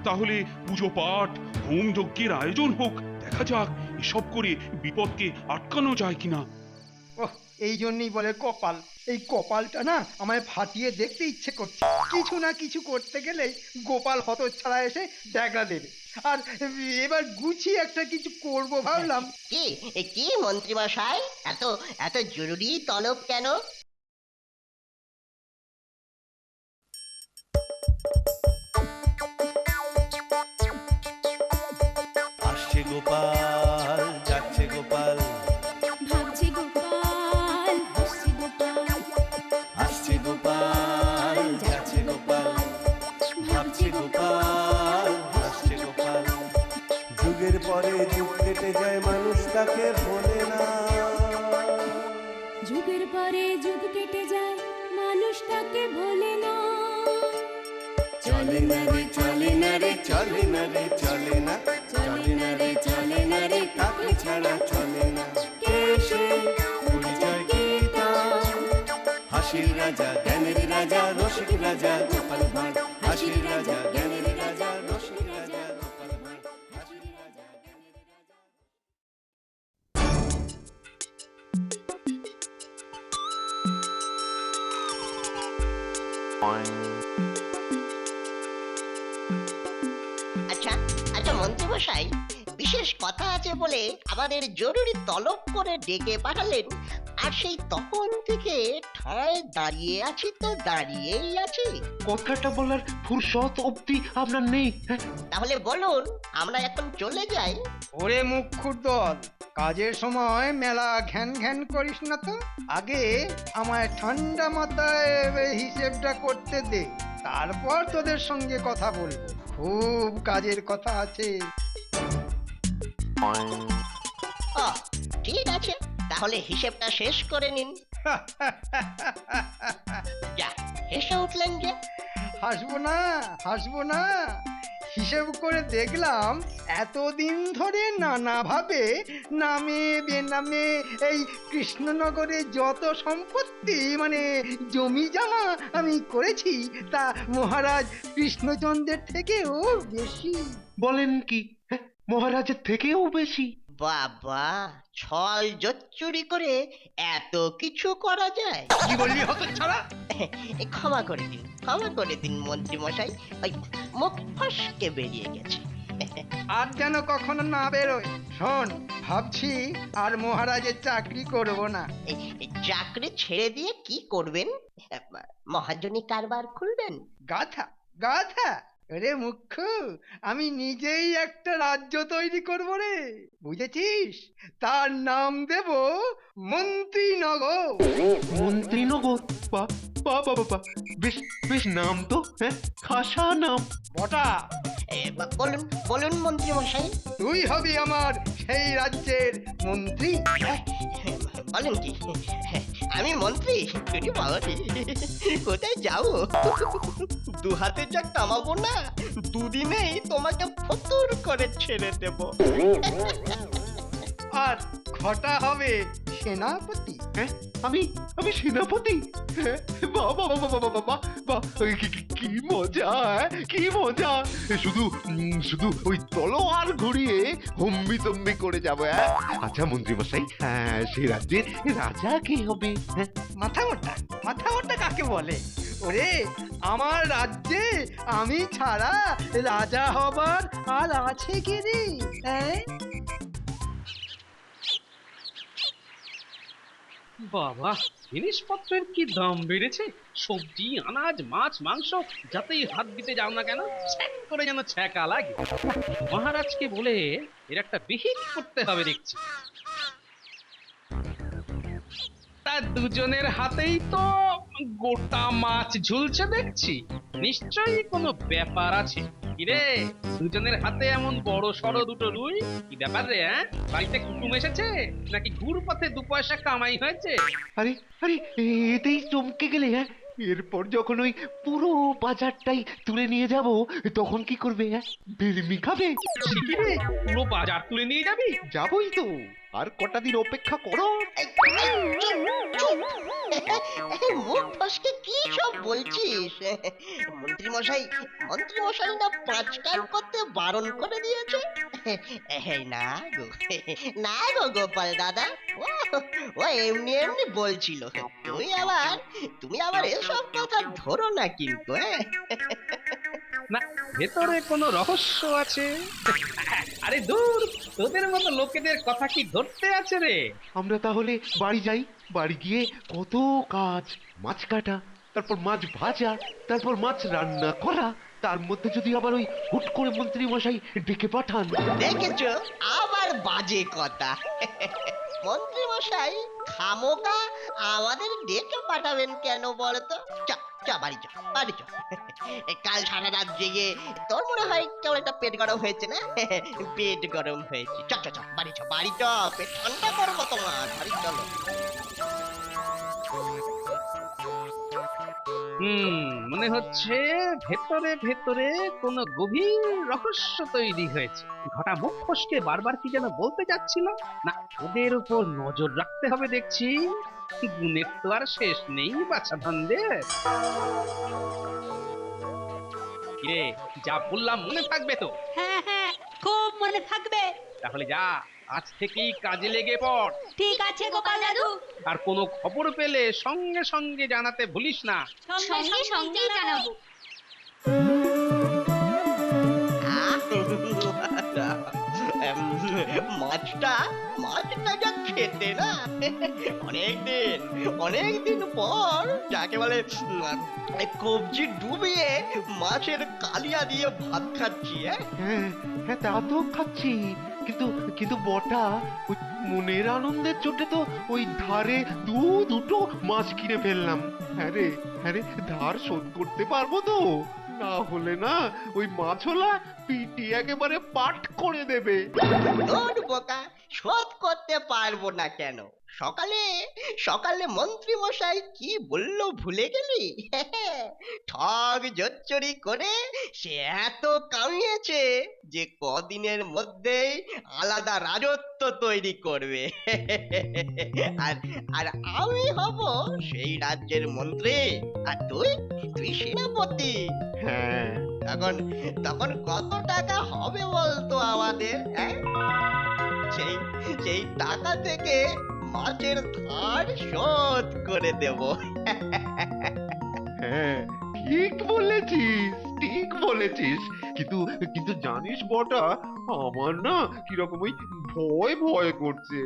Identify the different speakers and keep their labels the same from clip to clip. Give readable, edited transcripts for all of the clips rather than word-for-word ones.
Speaker 1: তাহলে পুজো পাঠ হোম যজ্ঞের আয়োজন হোক। দেখা যাক এসব করে বিপদকে আটকানো যায় কিনা।
Speaker 2: ওহ, এই জন্যই বলে কপাল। এই কপালটা না আমায় ফাটিয়ে দেখতে ইচ্ছে করছে। কিছু না কিছু করতে গেলেই গোপাল হতচ্ছাড়া এসে ড্যাগরা দেবে। আর এবার গুছিয়ে একটা কিছু করব ভাবলাম।
Speaker 3: কি কি মন্ত্রী মশাই, এত এত জরুরি তলব কেন?
Speaker 4: আসছে গোপাল, যাচ্ছে গোপাল,
Speaker 5: ভাবছে গোপাল, হাসছে গোপাল,
Speaker 4: আসছে গোপাল, যাচ্ছে গোপাল, ভাবছে গোপাল, হাসছে গোপাল। যুগের পরে যুগ কেটে যায়, মানুষ তাকে ভোলে না।
Speaker 5: যুগের পরে যুগ কেটে যায়, মানুষ তাকে ভোলে না।
Speaker 4: চলে না রে, চলে না রে, চলে না রে, চলে না, চলে না রে, চলে না রে, তাকে ছাড়া চলে না। কে সে? পরিচয় কি তার? হাসির রাজা, জ্ঞানের রাজা, রসিক রাজা গোপাল ভাঁড়। হাসির রাজা, জ্ঞানের রাজা, রসিক রাজা গোপাল ভাঁড়। হাসির রাজা, জ্ঞানের রাজা।
Speaker 3: আচ্ছা আচ্ছা মন্ত্রী মশাই, বিশেষ কথা আছে বলে আমাদের জরুরি তলব করে ডেকে পাঠালেন, আর সেই তখন থেকে ঠায় দাঁড়িয়ে আছি তো দাঁড়িয়েই আছি।
Speaker 6: কথাটা বলার ফুরসত অবধি আপনার নেই?
Speaker 3: তাহলে বলুন, আমরা এখন চলে যাই?
Speaker 2: ওরে মুখ্যুর দল, কাজের সময় মেলা ঘ্যান ঘ্যান করিস না তো। আগে আমায় ঠান্ডা মাথায় হিসেবটা করতে দে, তারপর তোদের সঙ্গে কথা বলবো। খুব কাজের কথা আছে।
Speaker 3: ও ঠিক আছে, তাহলে হিসেবটা শেষ করে নিন। যা, হেসে উঠলেন যে।
Speaker 2: হাসবো না, হাসবো না। হিসেব করে দেখলাম এতদিন ধরে নানাভাবে নামে বেনামে এই কৃষ্ণনগরে যত সম্পত্তি মানে জমি জমা আমি করেছি তা মহারাজ কৃষ্ণচন্দ্রের থেকেও বেশি।
Speaker 6: বলেন কি? মহারাজের থেকেও বেশি?
Speaker 3: বাবা, ছল জচ্চুরি করে এত কিছু করা যায়?
Speaker 2: কি বললি হতচ্ছাড়া?
Speaker 3: ক্ষমা করে দিন, ক্ষমা করে দিন মন্ত্রী মশাই, ওই মুখ ফসকে বেরিয়ে গেছে।
Speaker 2: আর যেন কখনো না বেরোয়। শোন, ভাবছি আর মহারাজের চাকরি করব না।
Speaker 3: এই চাকরি ছেড়ে দিয়ে কি করবেন? মহাজনী কারবার খুলবেন?
Speaker 2: গাথা গাথা। রে মুখ্য, আমি নিজেই একটা রাজ্য তৈরি করব রে, বুঝেছিস? তার নাম দেব মন্ত্রীনগর।
Speaker 6: মন্ত্রীনগর? বা বা বা বা, বেশ বেশ নাম তো, খাসা নাম।
Speaker 2: বটা,
Speaker 3: বলুন বলুন মন্ত্রী মশাই।
Speaker 2: তুই হবি আমার সেই রাজ্যের মন্ত্রী।
Speaker 3: বলেন কি, আমি মন্ত্রী? তুই বাবাজি, কোথায় যাও? দু হাতে যা কামাবো না, দুদিনেই তোমাকে ফতুর করে ছেড়ে দেব।
Speaker 2: আর ঘটা হবে সেনাপতি।
Speaker 6: আমি আমি সেনাপতি? বাহ বাহ বাহ বাহ বাহ বাহ বাহ, কি মজা, কি মজা! শুধু শুধু ওই তলোয়ার ঘুরিয়ে হম্বি তম্বি করে যাবো। আচ্ছা মন্ত্রী মশাই, সেই রাজ্যের রাজা কে হবে?
Speaker 2: মাথা মোটা, মাথা মোটা কাকে বলে? ওরে, আমার রাজ্যে আমি ছাড়া রাজা হবার আর আছে কি রে?
Speaker 7: বাবা, জিনিসপত্রের কি দাম বেড়েছে! সবজি, আনাজ, মাছ, মাংস, যাতেই হাত দিতে যাও না কেন ছ্যাক করে যেন ছ্যাঁকা লাগে। মহারাজকে বলে এর একটা বিহিত করতে হবে দেখছি। তা দুজনের হাতেই তো গোটা মাছ ঝুলছে দেখছি, নিশ্চয়ই কোনো ব্যাপার আছে। কিরে, দুজনের হাতে এমন বড় সড়ো দুটো রুই, কি ব্যাপার রে? বাড়িতে কুটুম এসেছে নাকি ঘুর পথে দু পয়সা কামাই হয়েছে?
Speaker 6: আরে আরে, এতেই চমকে গেলে? এরপর যখন ওই পুরো বাজারটাই তুলে নিয়ে যাব তখন কি করবে? হ্যাঁ, বিড়মি খাবে?
Speaker 7: সে কি রে, পুরো বাজার তুলে নিয়ে যাবি?
Speaker 6: যাবই তো, আর কটা দিন অপেক্ষা করো।
Speaker 3: এই, চুপ, চুপ। মুখ ফসকে কি সব বলছিস? মন্ত্রী মশাই না 5 কান করতে বারণ করে দিয়েছে। না গো, না গো গোপাল দাদা, ও এমনি এমনি বলছিল। তুমি আবার এসব কথা ধরো না কিন্তু।
Speaker 7: না, ভেতরে কোনো রহস্য আছে। আরে দূর, তোদের মতো লোকেদের কথা কি ধরতে আছে রে?
Speaker 6: আমরা তাহলে বাড়ি যাই, বাড়ি গিয়ে কত কাজ, মাছ কাটা, তারপর মাছ ভাজা, তারপর মাছ রান্না করা, তার মধ্যে যদি আবার ওই হুট করে মন্ত্রী মশাই ডেকে পাঠান।
Speaker 3: দেখেছো, আবার বাজে কথা। মন্ত্রী মশাই খামোকা আমাদের ডেকে পাঠাবেন কেন বলতো? বাড়ি চ, বাড়ি চ। কাল সারা রাত জেগে তোর মনে হয় কেমন একটা পেট গরম হয়েছে না? পেট গরম হয়েছে। চ চ চ, বাড়ি চ, বাড়ি চ, পেট ঠান্ডা করবো তোমার, বাড়ি চলো।
Speaker 7: মনে হচ্ছে ভেতরে ভেতরে কোনো গভীর রহস্য তৈরি হয়েছে। ঘটা মুখ ফসকে বারবার কি যেন বলতে যাচ্ছিল। না, ওদের উপর নজর রাখতে হবে দেখছি। গুণের তো আর শেষ নেই বাছা ধানদের। কিরে, যা বললাম মনে থাকবে তো?
Speaker 5: হ্যাঁ হ্যাঁ, খুব মনে থাকবে।
Speaker 7: তাহলে যা, আজ থেকেই কাজে লেগে পড়।
Speaker 5: ঠিক আছে গোপাল দাদু,
Speaker 7: আর কোনো খবর পেলে সঙ্গে সঙ্গে জানাতে ভুলিস না।
Speaker 5: সঙ্গে সঙ্গেই জানাবো।
Speaker 3: মাছটা যা খেতে না, অনেকদিন পর যাকে বলে কবজি ডুবিয়ে মাছের কালিয়া দিয়ে ভাত খাচ্ছি।
Speaker 6: হ্যাঁ হ্যাঁ, তা তো খাচ্ছি, কিন্তু কিন্তু বটা ওই মনের আনন্দের চোটে তো ওই ধারে দুটো মাছ কিনে ফেললাম। হ্যাঁ রে, ধার শোধ করতে পারবো তো? না হলে না ওই মাছওয়ালা পিটি একেবারে পাট করে দেবে।
Speaker 3: তোর বোকা, শোধ করতে পারবো না কেন? সকালে মন্ত্রী মশাই কি বললো ভুলে গেলি? ঠগ জচ্চরি করে সে এত কামিয়েছে যে কদিনের মধ্যেই আলাদা রাজত্ব তৈরি করবে। আর আমি হব সেই রাজ্যের মন্ত্রী, আর তুই সেনাপতি।
Speaker 6: হ্যাঁ,
Speaker 3: তখন কত টাকা হবে বলতো আমাদের? সেই টাকা থেকে মাছের ধার শোধ করে দেব।
Speaker 6: হ্যাঁ, ঠিক বলেছিস, কিন্তু কিন্তু জানিস বটা, আমার না কিরকম ওই ভয় করছে।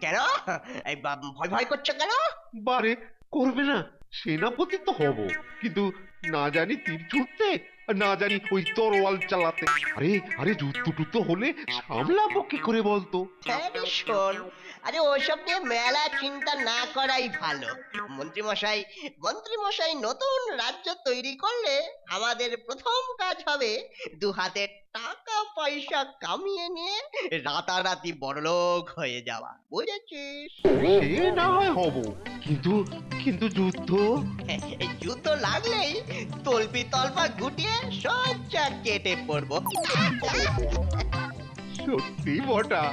Speaker 3: কেন ভয় করছো কেন?
Speaker 6: বারে করবে না, সেনাপতি তো হব, কিন্তু না জানি তীর ছুটতে, আর না জানি ওই তরোয়াল চালাতে। আরে যুদ্ধ হলে সামলাবো কি করে বলতো?
Speaker 3: হ্যাঁ রে, শোন, আরে ওসব নিয়ে মেলা চিন্তা না করাই ভালো। মন্ত্রী মশাই নতুন রাজ্য তৈরি করলে আমাদের প্রথম কাজ হবে 2 হাতে টাকা পয়সা কামিয়ে নিয়ে রাতারাতি বড়লোক হয়ে যাওয়া, বুঝেছিস?
Speaker 6: সে না হয় হব, কিন্তু
Speaker 3: যুদ্ধ লাগলেই তলপি তলপা গুটিয়ে সজ্জা কেটে পড়বো।
Speaker 6: সত্যি বটা,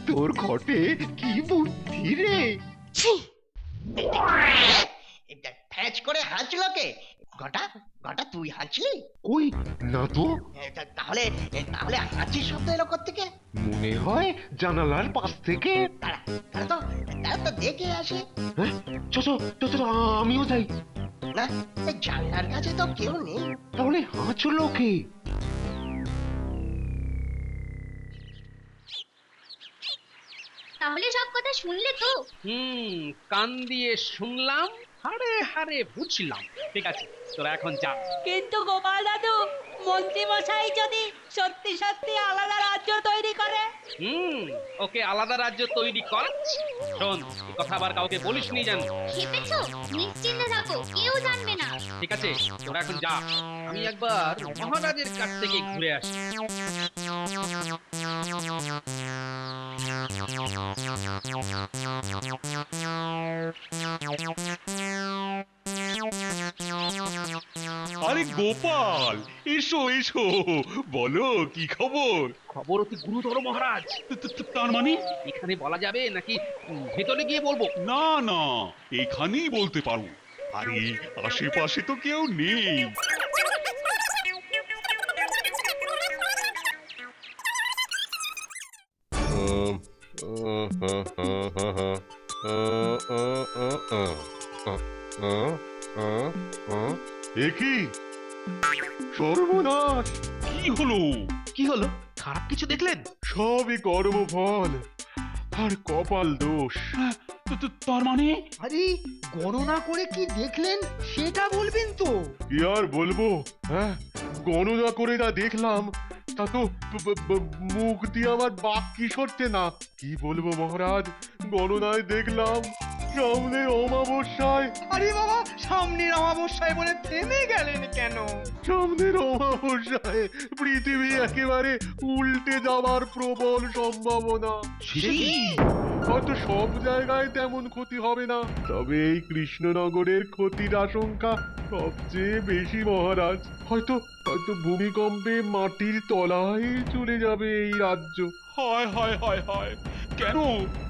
Speaker 6: তোর ঘটে কি বুদ্ধি রে!
Speaker 3: ফ্যাচ করে হাঁচলো কে? ঘটা, তুই হাঁচলি?
Speaker 6: ওই না তো,
Speaker 3: তাহলে হাঁচির শব্দ এলো কোত্থেকে?
Speaker 6: মনে হয় জানালার পাশ থেকে।
Speaker 3: তারা তো দেখে আসে।
Speaker 6: হ্যাঁ, চল, আমিও যাই।
Speaker 3: না, জানলার কাছে তো কেউ নেই।
Speaker 6: তাহলে হাঁচলো কে?
Speaker 5: তাহলে সব কথা শুনলে তো?
Speaker 7: কান দিয়ে শুনলাম, হাড়ে হাড়ে বুঝলাম। ঠিক আছে, তোরা এখন যা।
Speaker 5: কিন্তু গোপাল দাদু, মন্ত্রী মশাই যদি সত্যি সত্যি আলাদা রাজ্য তৈরি করে?
Speaker 7: ওকে আলাদা রাজ্য তৈরি করাচ্ছি। শোন, এই কথা আবার কাউকে বলিসনি জান।
Speaker 5: খেপেছো? নিশ্চিন্তে থাকো, কেউ জানবে না।
Speaker 7: ঠিক আছে, তোরা এখন যা, আমি একবার মহারাজের কাছ থেকে ঘুরে আসি।
Speaker 1: আরে গোপাল, এসো এসো, বলো কি খবর?
Speaker 7: খবর অতি গুরুতর মহারাজ।
Speaker 1: তার মানে?
Speaker 7: এখানে বলা যাবে নাকি ভেতরে গিয়ে বলবো?
Speaker 1: না না, এখানেই বলতে পারো। আরে আশেপাশে তো কেউ নেই।
Speaker 6: কি সর্বনাশ!
Speaker 1: কি হলো?
Speaker 7: কি হলো? খারাপ কিছু দেখলেন?
Speaker 6: সবই কর্মফল আর কপাল দোষ।
Speaker 1: হ্যাঁ, তার মানে?
Speaker 2: আরে গণনা করে কি দেখলেন সেটা বলবেন তো।
Speaker 6: কি আর বলবো? হ্যাঁ, গণনা করে যা দেখলাম তা তো মুখ দিয়ে আমার বাক্যি সরছে না। কি বলবো মহারাজ, গণনায় দেখলাম সামনের অমাবস্যায়,
Speaker 2: আরে বাবা, সামনের অমাবস্যায় বলে থেমে গেলেন কেন?
Speaker 6: সামনের অমাবস্যায় পৃথিবী একেবারে উল্টে যাওয়ার প্রবল সম্ভাবনা।
Speaker 1: সে কি?
Speaker 6: হয়তো সব জায়গায় তেমন ক্ষতি হবে না, তবে এই কৃষ্ণনগরের ক্ষতির আশঙ্কা সবচেয়ে বেশি মহারাজ। হয়তো হয়তো ভূমিকম্পে মাটির তলায় চলে যাবে এই রাজ্য।
Speaker 1: হায় হায় হায় হায়, কেন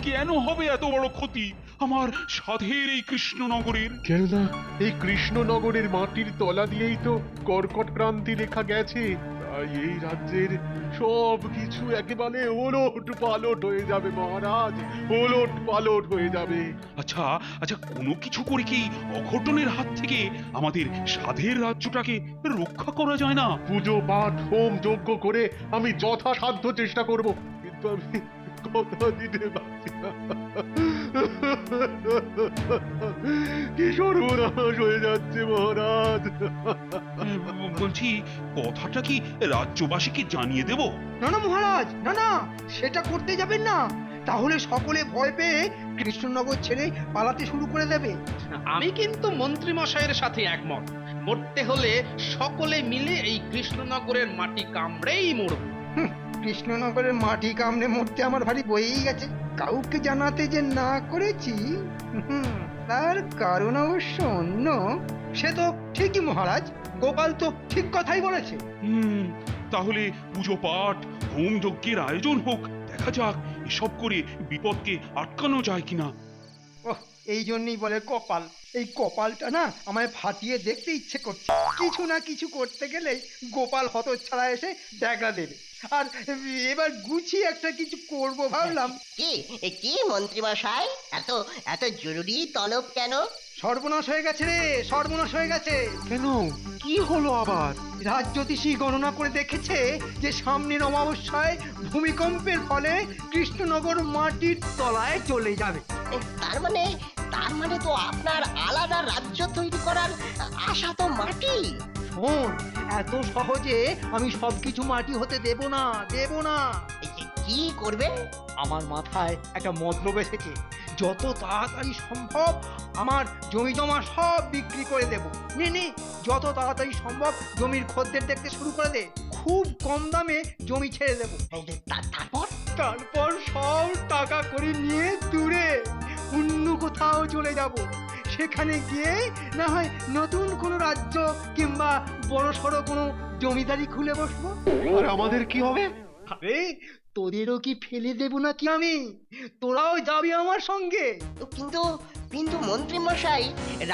Speaker 1: কেন হবে এত বড় ক্ষতি আমার সাধের এই কৃষ্ণনগরের?
Speaker 6: কেননা এই কৃষ্ণনগরের মাটির তলা দিয়েই তো কর্কট ক্রান্তি লেখা গেছে। তাই এই রাজ্যের সব কিছু একেবারে ওলট পালট হয়ে যাবে মহারাজ, ওলট পালট হয়ে যাবে।
Speaker 1: আচ্ছা আচ্ছা, কোনো কিছু করে কি অঘটনের হাত থেকে আমাদের সাধের রাজ্যটাকে রক্ষা করা যায় না?
Speaker 6: পুজো পাঠ হোম যজ্ঞ করে আমি যথাসাধ্য চেষ্টা করব, কিন্তু আমি কথা দিতে পারছি না। কি সর্বনাশ হয়ে যাচ্ছে মহারাজ।
Speaker 1: বলছি, কথাটা কি রাজ্যবাসীকে জানিয়ে দেব?
Speaker 2: না না মহারাজ, না না, সেটা করতে যাবেন না। তাহলে সকলে ভয় পেয়ে কৃষ্ণনগর ছেড়ে পালাতে শুরু করে দেবে।
Speaker 7: আমি কিন্তু মন্ত্রী মশাইয়ের সাথে একমত। মরতে হলে সকলে মিলে এই কৃষ্ণনগরের মাটি কামড়েই মরব।
Speaker 2: কৃষ্ণনগরের মাটি কামড়ে মরতে আমার ভারী বয়েই গেছে। কাউকে জানাতে যে না করেছি, তার কারণ অবশ্য অন্য। সে তো ঠিকই মহারাজ, গোপাল তো ঠিক কথাই বলেছে।
Speaker 1: তাহলে পুজো পাঠ হোম যজ্ঞের আয়োজন হোক, দেখা যাক এসব করে বিপদকে আটকানো যায় কিনা।
Speaker 2: ওহ, এই জন্যই বলে কপাল। এই কপালটা না আমায় ফাটিয়ে দেখতে ইচ্ছে করছে। কিছু না কিছু করতে গেলেই গোপাল হতচ্ছাড়া এসে ড্যাগরা দেবে। আর এবার গুছিয়ে একটা কিছু করব ভাবলাম।
Speaker 3: কি মন্ত্রী মশাই, এত এত জরুরি তলব কেন?
Speaker 2: সর্বনাশ হয়ে গেছে রে, সর্বনাশ হয়ে গেছে।
Speaker 6: কেন, কি হলো আবার?
Speaker 2: রাজ্যতীশী গণনা করে দেখেছে যে সামনের অমাবস্যায় ভূমিকম্পের ফলে কৃষ্ণনগর মাটির তলায় চলে যাবে।
Speaker 3: তার মানে তো আপনার আলাদা রাজ্য তৈরি করার আশা তো মাটি।
Speaker 2: শোন, এত সহজে আমি সবকিছু মাটি হতে দেব না, দেব না।
Speaker 3: কি করবেন?
Speaker 2: আমার মাথায় একটা মতলব এসেছে। যত তাড়াতাড়ি সম্ভব আমার জমি জমা সব বিক্রি করে দেব। নে, যত তাড়াতাড়ি সম্ভব জমির খদ্দের দেখতে শুরু করে দে। খুব কম দামে জমি ছেড়ে দেব। তারপর সব টাকা করে নিয়ে দূরে অন্য কোথাও চলে যাব। সেখানে গিয়ে না হয় নতুন কোনো রাজ্য কিংবা বড় সড়ো কোনো জমিদারি খুলে বসবো।
Speaker 6: আর আমাদের কি হবে?
Speaker 2: আরে তোদেরও কি ফেলে দেব নাকি আমি? তোরাও যাবি আমার সঙ্গে।
Speaker 3: কিন্তু কিন্তু মন্ত্রী মশাই,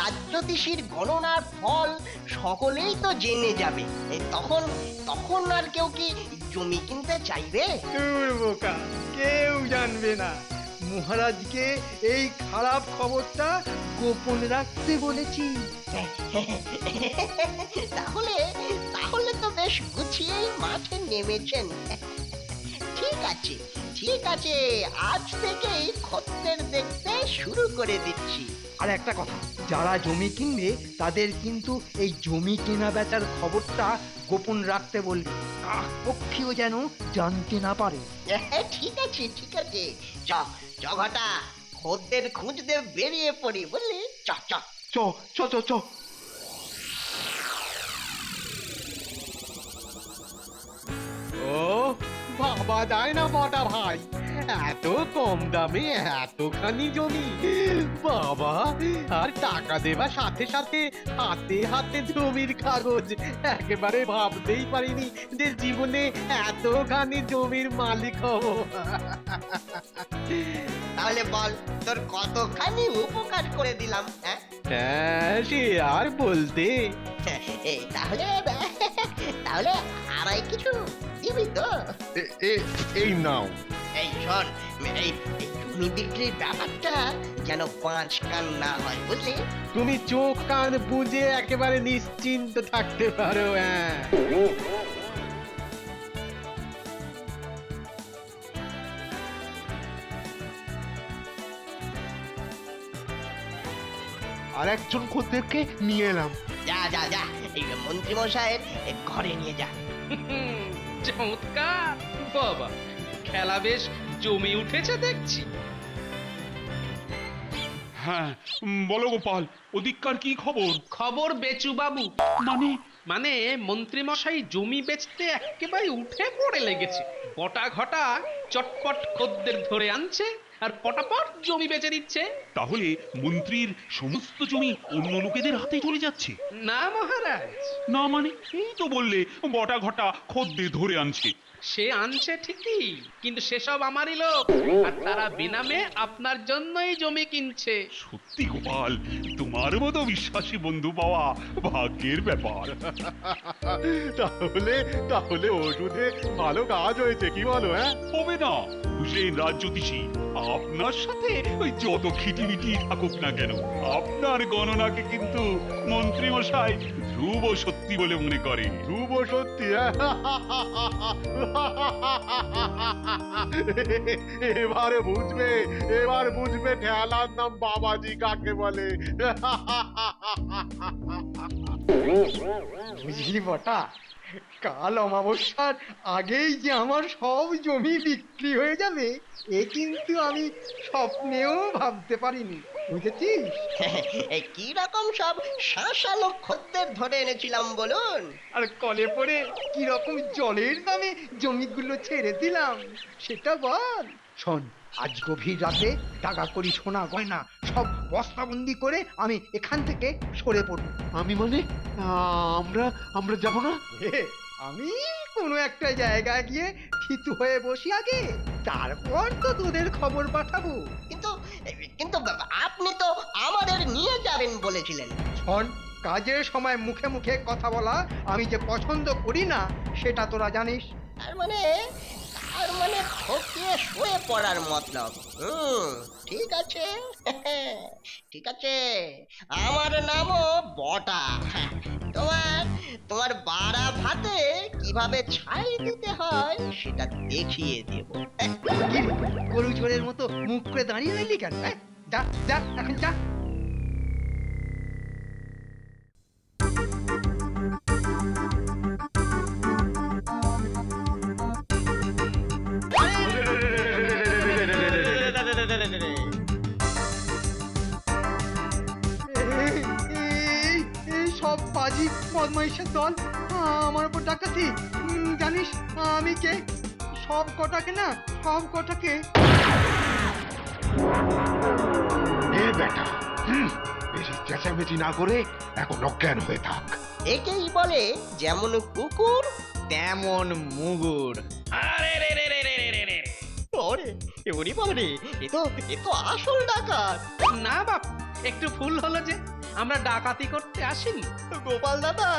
Speaker 3: রাজ্যতীশীর গণনার ফল সকলেই তো জেনে যাবে। তখন আর কেউ কি জমি কিনতে চাইবে?
Speaker 2: বোকা, কেউ জানবে না। মহারাজকে এই খারাপ খবরটা গোপন রাখতে বলেছি।
Speaker 3: তাহলে তো বেশ গুছিয়েই মাঠে নেমেছেন। ঠিক আছে, আজ থেকেই খদ্দের দেখতে শুরু করে দিচ্ছি।
Speaker 2: আর একটা কথা, যারা জমি কিনবে তাদের কিন্তু এই জমি কেনা বেচার খবরটা গোপন রাখতে বলবি। পক্ষীও যেন জানতে না পারে।
Speaker 3: ঠিক আছে, ঘটা, খদ্দের খুঁজতে বেরিয়ে পড়ি, বুঝলি? চ চ
Speaker 6: চ চ চ চ। ও বাবা দেওয়া যায় না বটা ভাই, এত কম দামে এতখানি জমি, বাবা! আর টাকা দেবার সাথে সাথে হাতে হাতে জমির কাগজ, একেবারে ভাবতেই পারিনি যে জীবনে এতখানি জমির মালিক হব।
Speaker 3: তাহলে বল তোর কতখানি উপকার করে দিলাম, হ্যাঁ?
Speaker 6: হ্যাঁ, সে আর বলতে।
Speaker 3: এই তাহলে তাহলে আমায় কিছু দিবি তো?
Speaker 6: এই নাও।
Speaker 3: এই শোন, এই এই জমি বিক্রির ব্যাপারটা যেন পাঁচ কান না হয়, বুঝলি?
Speaker 6: তুমি চোখ কান বুঝে একেবারে নিশ্চিন্ত থাকতে পারো। হ্যাঁ, আর একজন খদ্দেরকে নিয়ে এলাম।
Speaker 3: যা যা যা, এই মন্ত্রী মশাইয়ের ঘরে নিয়ে যা।
Speaker 7: চমৎকার বাবা, খেলা বেশ জমে উঠেছে দেখছি।
Speaker 1: হ্যাঁ, বলো গোপাল, ওদিককার কি খবর?
Speaker 7: খবর বেচু বাবু,
Speaker 1: মানে
Speaker 7: মানে মন্ত্রী মশাই জমি বেচতে একেবারে উঠে পড়ে লেগেছে। বটা ঘটা চটপট খদ্দের ধরে আনছে আর পটাপট জমি বেচে দিচ্ছে।
Speaker 1: তাহলে মন্ত্রীর সমস্ত জমি অন্য লোকেদের হাতে চলে যাচ্ছে?
Speaker 7: না মহারাজ,
Speaker 1: না মানে, এই তো বললে বটা ঘটা খদ্দের ধরে আনছে।
Speaker 7: সে আনছে ঠিকই, কিন্তু সেসব আমারই লোক, আর তারা বেনামে আপনার জন্যই জমি কিনছে।
Speaker 1: সত্যি গোপাল, তোমার মতো বিশ্বাসী বন্ধু পাওয়া ভাগ্যের ব্যাপার।
Speaker 6: তাহলে তাহলে ওষুধে ভালো কাজ হয়েছে, কি বলো? হ্যাঁ,
Speaker 1: হবে না, হুসেন রাজ্যোতিষী, আপনার সাথে ওই যত খিটিমিটি থাকুক না কেন, আপনার গণনাকে কিন্তু মন্ত্রী মশাই ধ্রুব সত্যি বলে মনে করে।
Speaker 6: ধ্রুব সত্যি? এবারে বুঝবে, এবার বুঝবে ঠেলার নাম বাবাজি কাকে বলে।
Speaker 2: বুঝলি বটা, কাল অমাবস্যার আগেই যে আমার সব জমি বিক্রি হয়ে যাবে, এ কিন্তু আমি স্বপ্নেও ভাবতে পারিনি, বুঝেছিস?
Speaker 3: এই কি রকম সব শাসালো খদ্দের ধরে এনেছিলাম বলুন?
Speaker 2: আর কলে পড়ে কি রকম জলের দামে জমিগুলো ছেড়ে দিলাম সেটা বল। শোন, আজ গভীর রাতে টাকা করি সোনা গয়না সব বস্তাবন্দি করে আমি এখান থেকে সরে পড়ব।
Speaker 6: আমি মানে আমরা আমরা যাব না?
Speaker 2: আমি কোনো একটা জায়গায় গিয়ে থিতু হয়ে বসি আগে, তারপর তো তোদের খবর পাঠাবো।
Speaker 3: কিন্তু কিন্তু আপনি তো আমাদের নিয়ে যাবেন বলেছিলেন।
Speaker 2: শোন, কাজের সময় মুখে মুখে কথা বলা আমি যে পছন্দ করি না সেটা তোরা জানিস।
Speaker 3: তার মানে ঠকিয়ে শুয়ে পড়ার মতলব। ঠিক আছে, ঠিক আছে, আমার নামও বটা। তোমার তোমার বাড়া ভাতে কিভাবে ছাই দিতে হয় সেটা দেখিয়ে দেব।
Speaker 2: কি রে, গরু চোরের মতো মুখ করে দাঁড়িয়ে রইলি কেন? যা যা, এখন যা। এই সব বাজি বদমাইশের দল আমার উপর ডাকাতি। জানিস আমি কে? সব কটাকে না, সব কটাকে।
Speaker 6: এ বেটা, বেশি চেঁচামেচি না করে এখন অজ্ঞান হয়ে থাক।
Speaker 3: একেই বলে যেমন কুকুর
Speaker 2: তেমন মুগুর।
Speaker 7: আরে রে রে রে রে রে রে।
Speaker 3: ওরে ওরে বাবারে, এ তো আসল ডাকাত।
Speaker 7: না বাপ, একটু ভুল হলো যে, আমরা ডাকাতি করতে আসিনি।
Speaker 3: গোপাল দাদা,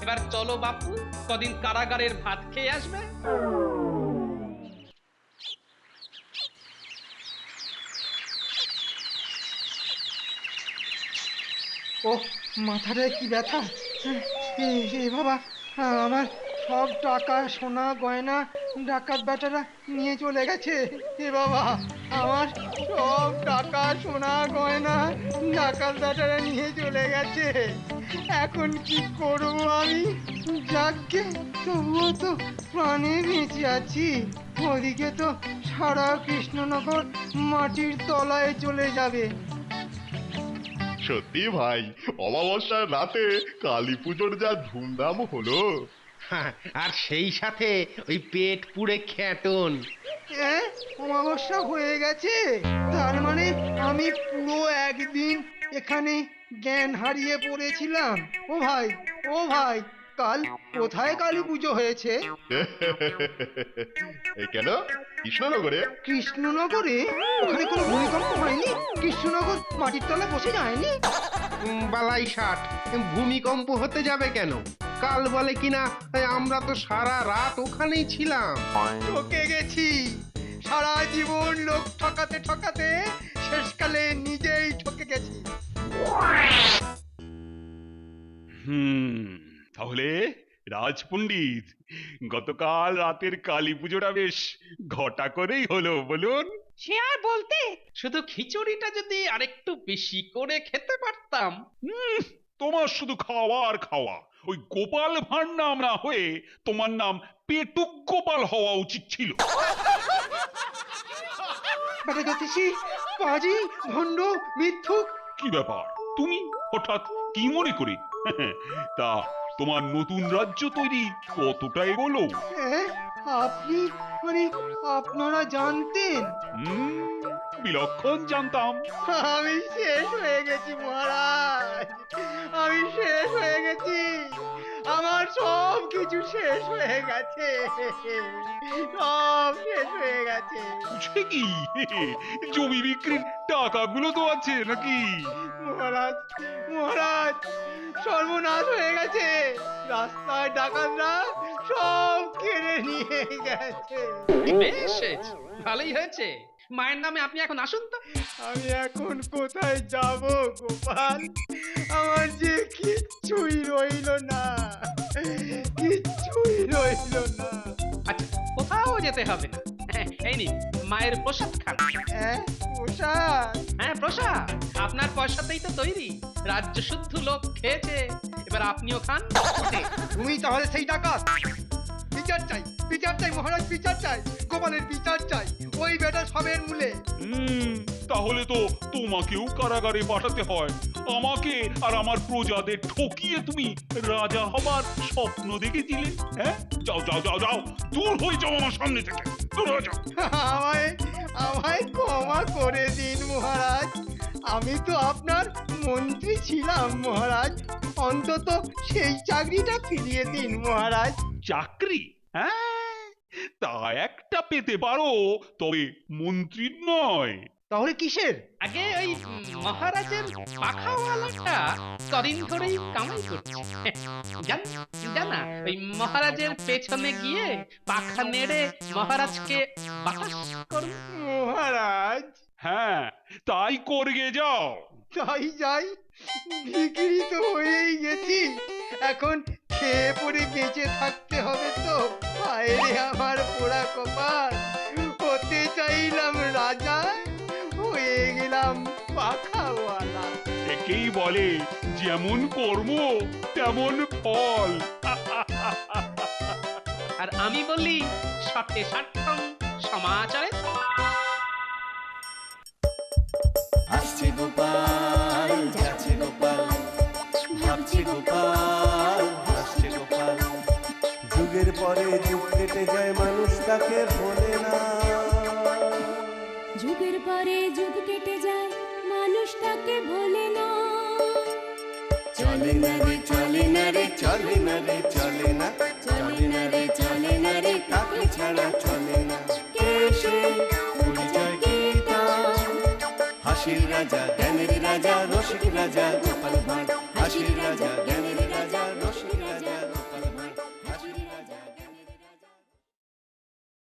Speaker 7: এবার চলো বাপু, কদিন কারাগারের ভাত খেয়ে আসবে।
Speaker 2: ও মাথাটায় কি ব্যথা! এ বাবা, আমার সব টাকা সোনা গয়না ডাকাত বেটারা নিয়ে চলে গেছে। এ বাবা, আমার সব টাকা সোনা গয়না ডাকাত বেটারা নিয়ে চলে গেছে। এখন কি করবো আমি? যাকে তবুও তো প্রাণে বেঁচে আছি। ওদিকে তো সারা কৃষ্ণনগর মাটির তলায় চলে যাবে।
Speaker 8: সত্যি ভাই, অমাবস্যার রাতে কালী পুজোর যা ধুমধাম হলো,
Speaker 6: আর সেই সাথে ওই পেট পুড়ে খ্যাটন।
Speaker 2: অমাবস্যা হয়ে গেছে, তার মানে আমি পুরো একদিন এখানে জ্ঞান হারিয়ে পড়েছিলাম। ও ভাই, ও ভাই, কাল কোথায় কালী পুজো হয়েছে?
Speaker 6: কেন কৃষ্ণনগরে?
Speaker 2: কৃষ্ণনগরে? ওখানে কোনো ভূমিকম্প হয়নি? কৃষ্ণনগর মাটির তলা বসে যায়নি?
Speaker 6: বালাই ষাট, ভূমিকম্প হতে যাবে কেন? কাল বলে কিনা আমরা তো সারা রাত ওখানেই ছিলাম।
Speaker 2: ঠকে গেছি, সারা জীবন লোক ঠকাতে ঠকাতে শেষকালে নিজেই ঠকে গেছি।
Speaker 1: তাহলে রাজপণ্ডিত, গতকাল রাতের কালী পুজোটা বেশ ঘটা করেই হলো, বলুন।
Speaker 5: সে আর বলতে।
Speaker 7: শুধু খিচুড়িটা যদি আরেকটু বেশি করে খেতে পারতাম।
Speaker 1: তোমার শুধু খাওয়া আর খাওয়া। ওই গোপাল ভাঁড় নাম না হয়ে তোমার নাম পেটুক গোপাল হওয়া উচিত ছিল।
Speaker 2: বেটা জ্যোতিষী, পাজি, ভণ্ড, মিথ্যুক।
Speaker 1: কি ব্যাপার, তুমি হঠাৎ কি মনে করে? তা তোমার নতুন রাজ্য তৈরি কতটা এগোলো?
Speaker 2: আপনি মানে আপনারা জানতেন?
Speaker 1: বিলক্ষণ জানতাম।
Speaker 2: আমি শেষ হয়ে গেছি মহারাজ, আমি শেষ হয়ে গেছি। আমার সব কিছু শেষ হয়ে গেছে, সব শেষ হয়ে গেছে।
Speaker 1: সে কি, জমি বিক্রির টাকাগুলো তো আছে নাকি?
Speaker 2: মহারাজ, মহারাজ, সর্বনাশ হয়ে গেছে। রাস্তায় ডাকাতরা সব কেড়ে নিয়ে গেছে।
Speaker 7: বেশ হয়েছে, ভালোই হয়েছে। মায়ের নামে আপনি এখন আসুন তো।
Speaker 2: আমি এখন কোথায় যাব গোপাল? আমার যে কিচ্ছুই রইল না, কিচ্ছুই রইল না।
Speaker 7: আচ্ছা, কোথাও যেতে হবে না। এই নিন মায়ের প্রসাদ খান।
Speaker 2: প্রসাদ?
Speaker 7: হ্যাঁ, প্রসাদ আপনার পয়সাতেই তো তৈরি। রাজ্য শুদ্ধ লোক খেয়েছে, এবার আপনিও খান।
Speaker 2: তুমি তাহলে সেই ডাকাত? বিচার চাই, বিচার চাই মহারাজ, বিচার চাই। গোপালের বিচার চাই, ওই বেটা সবের মূলে।
Speaker 1: তাহলে তো তোমাকেও কারাগারে পাঠাতে হয়। আমাকে আর আমার প্রজাদের ঠকিয়ে তুমি রাজা হবার স্বপ্ন দেখেছিলে। হ্যাঁ, যাও যাও যাও যাও, দূর হয়ে যাও আমার সামনে থেকে, দূর হয়ে যাও।
Speaker 2: আমায় আমায় ক্ষমা করে দিন মহারাজ। আমি তো আপনার মন্ত্রী ছিলাম মহারাজ, অন্তত সেই চাকরিটা ফিরিয়ে দিন মহারাজ।
Speaker 1: চাকরি? হ্যাঁ, তা একটা পেতে পারো, তবে মন্ত্রীর নয়।
Speaker 2: তাহলে কিসের?
Speaker 7: আগে ওই মহারাজের পাখাওয়ালাটা কদিন ধরেই কামাই করছে। জানা, ওই মহারাজের পেছনে গিয়ে পাখা নেড়ে মহারাজকে বাতাস করুন।
Speaker 2: মহারাজ?
Speaker 1: হ্যাঁ, তাই করগে যাও।
Speaker 2: তাই যাই, বিক্রি তো হয়েই গেছি। এখন খেয়ে পরে বেঁচে থাকতে হবে তো। হায়রে আমার পোড়া কপাল, হতে চাইলাম রাজা, হয়ে গেলাম পাখাওয়ালা।
Speaker 1: একেই বলে যেমন কর্ম তেমন ফল।
Speaker 7: আর আমি বলি শর্তে স্বার্থম সমাচারে।
Speaker 4: আসছে গোপাল, যাচ্ছে গোপাল, ভাবছে গোপাল, হাসছে গোপাল। যুগের পরে যুগ কেটে যায়, মানুষ তাকে ভোলে না।
Speaker 8: যুগের পরে যুগ কেটে যায়, মানুষ তাকে ভোলে না।
Speaker 4: চলে না রে, চলে না রে, চলে না রে, চলে না, চলে না রে, চলে না রে, তাকে ছাড়া চলে না। কে সে? পরিচয় কি তার? হাসির রাজা, জ্ঞানের রাজা, রসিক রাজা গোপাল ভাঁড়। হাসির রাজা, জ্ঞানের রাজা, রসিক